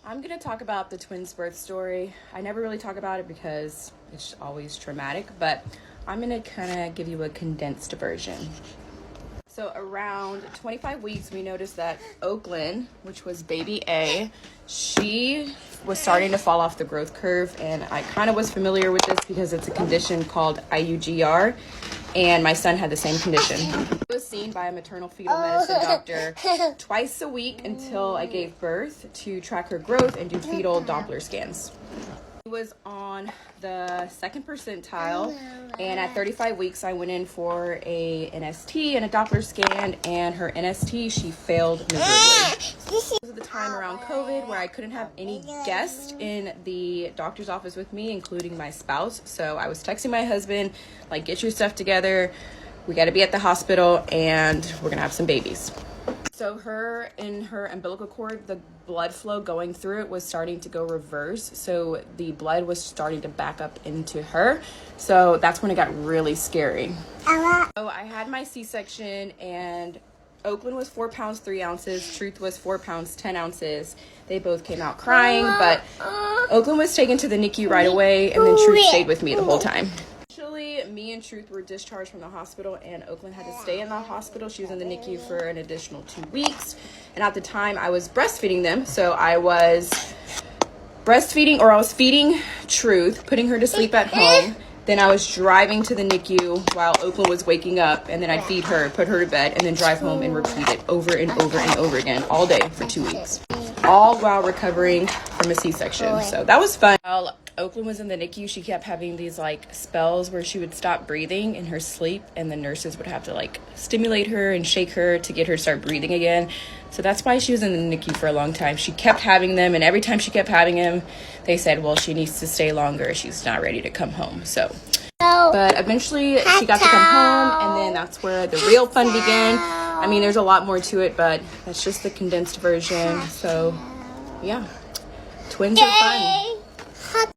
I'm going to talk about the twins' birth story. I never really talk about it because it's always traumatic, but I'm going to kind of give you a condensed version. So around 25 weeks, we noticed that Oakland, which was baby A, she was starting to fall off the growth curve, and I kind of was familiar with this because it's a condition called IUGR, and my son had the same condition. I was seen by a maternal fetal medicine doctor twice a week until I gave birth to track her growth and do fetal Doppler scans. She was on the second percentile, and at 35 weeks I went in for a NST and a Doppler scan, and her NST, she failed miserably. This was the time around COVID where I couldn't have any guests in the doctor's office with me, including my spouse. So I was texting my husband, like, get your stuff together, we got to be at the hospital and we're gonna have some babies. So in her umbilical cord, the blood flow going through it was starting to go reverse. So the blood was starting to back up into her. So that's when it got really scary. So I had my C-section, and Oakland was 4 pounds 3 ounces. Truth was 4 pounds 10 ounces. They both came out crying, but Oakland was taken to the NICU right away, and then Truth stayed with me the whole time. Me and Truth were discharged from the hospital, and Oakland had to stay in the hospital. She was in the NICU for an additional 2 weeks, and at the time I was breastfeeding them. So I was breastfeeding, or I was feeding Truth, putting her to sleep at home. Then I was driving to the NICU while Oakland was waking up, and then I'd feed her, put her to bed, and then drive home and repeat it over and over and over again all day for 2 weeks, all while recovering from a C-section. So that was fun. While Oakland was in the NICU, she kept having these like spells where she would stop breathing in her sleep, and the nurses would have to like stimulate her and shake her to get her to start breathing again. So that's why she was in the NICU for a long time. She kept having them, and every time she kept having them, they said, well, she needs to stay longer. She's not ready to come home. But eventually she got to come home, and then that's where the real fun began. I mean, there's a lot more to it, but that's just the condensed version. So yeah, twins are fun.